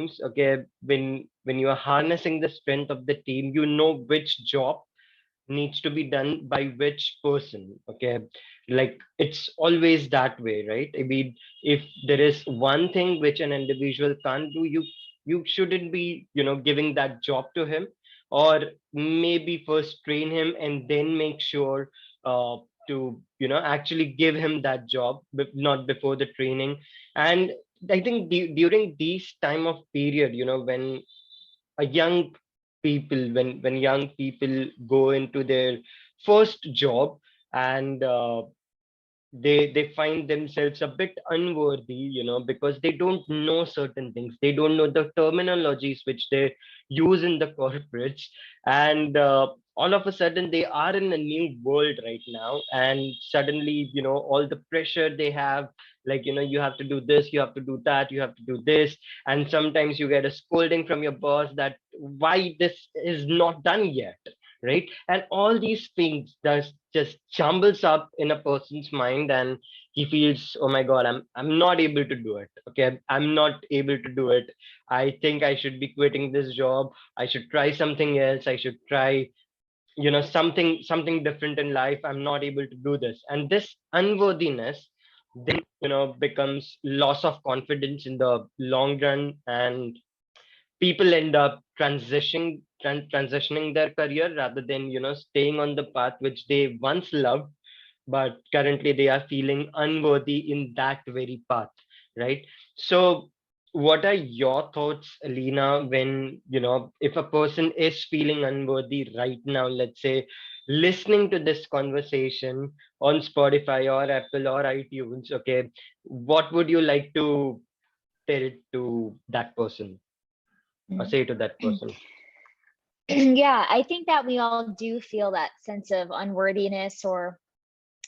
times, okay, when you are harnessing the strength of the team, you know which job needs to be done by which person. Okay, like it's always that way, right? I mean, if there is one thing which an individual can't do, you shouldn't be, giving that job to him, or maybe first train him and then make sure uh, to actually give him that job, not before the training. And I think during these time of period, when a young when young people go into their first job, and they find themselves a bit unworthy, because they don't know certain things, they don't know the terminologies which they use in the corporates. And all of a sudden they are in a new world right now, and suddenly, all the pressure they have, like, you have to do this, you have to do that, you have to do this. And sometimes you get a scolding from your boss that why this is not done yet, right? And all these things just jumbles up in a person's mind, and he feels, oh my god, I'm not able to do it. Okay, I'm not able to do it. I think I should be quitting this job. I should try something else. I should try, something different in life. I'm not able to do this. And this unworthiness then, becomes loss of confidence in the long run, and people end up transitioning their career rather than, staying on the path which they once loved, but currently they are feeling unworthy in that very path, right? So what are your thoughts, Alina, when, if a person is feeling unworthy right now, let's say listening to this conversation on Spotify or Apple or iTunes, okay, what would you like to tell to that person, or say to that person? Yeah, I think that we all do feel that sense of unworthiness or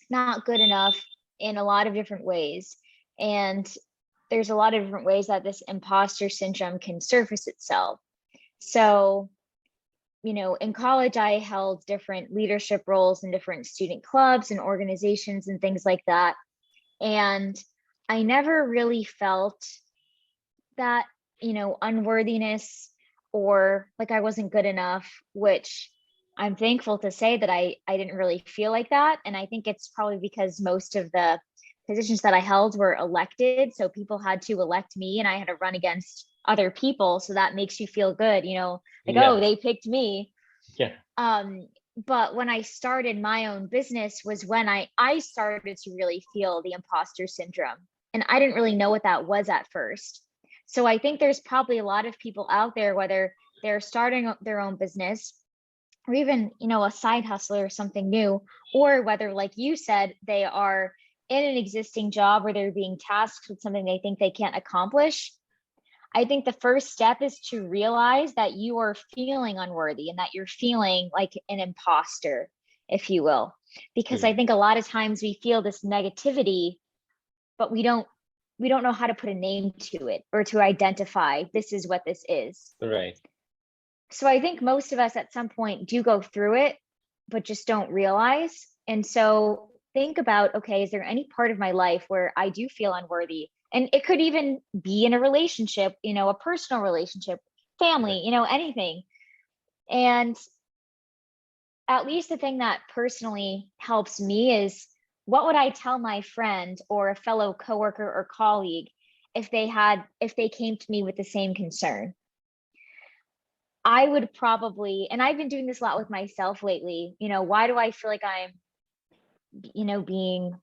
not good enough in a lot of different ways. And there's a lot of different ways that this imposter syndrome can surface itself. So, in college, I held different leadership roles in different student clubs and organizations and things like that. And I never really felt that, unworthiness or like I wasn't good enough, which I'm thankful to say that I didn't really feel like that. And I think it's probably because most of the positions that I held were elected. So people had to elect me and I had to run against other people. So that makes you feel good, like, oh, Yeah. they picked me. Yeah. But when I started my own business was when I started to really feel the imposter syndrome. And I didn't really know what that was at first. So I think there's probably a lot of people out there, whether they're starting their own business or even, a side hustle or something new, or whether, like you said, they are in an existing job where they're being tasked with something they think they can't accomplish. I think the first step is to realize that you are feeling unworthy and that you're feeling like an imposter, if you will. Because I think a lot of times we feel this negativity, but we don't know how to put a name to it or to identify this is what this is. Right. So I think most of us at some point do go through it, but just don't realize. And so think about, okay, is there any part of my life where I do feel unworthy? And it could even be in a relationship, a personal relationship, family, anything. And at least the thing that personally helps me is, what would I tell my friend or a fellow coworker or colleague if they came to me with the same concern? I would probably, and I've been doing this a lot with myself lately, why do I feel like I'm, being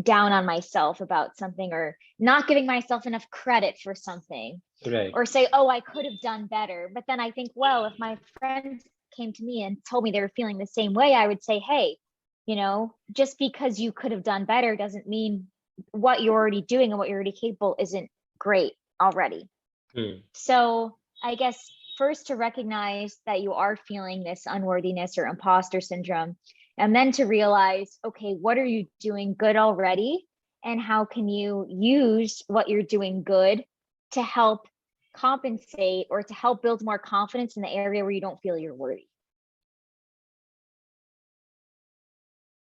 down on myself about something or not giving myself enough credit for something? Right. Or say, oh, I could have done better. But then I think, well, if my friends came to me and told me they were feeling the same way, I would say, hey, just because you could have done better doesn't mean what you're already doing and what you're already capable isn't great already. So I guess first to recognize that you are feeling this unworthiness or imposter syndrome, and then to realize, okay, what are you doing good already? And how can you use what you're doing good to help compensate or to help build more confidence in the area where you don't feel you're worthy?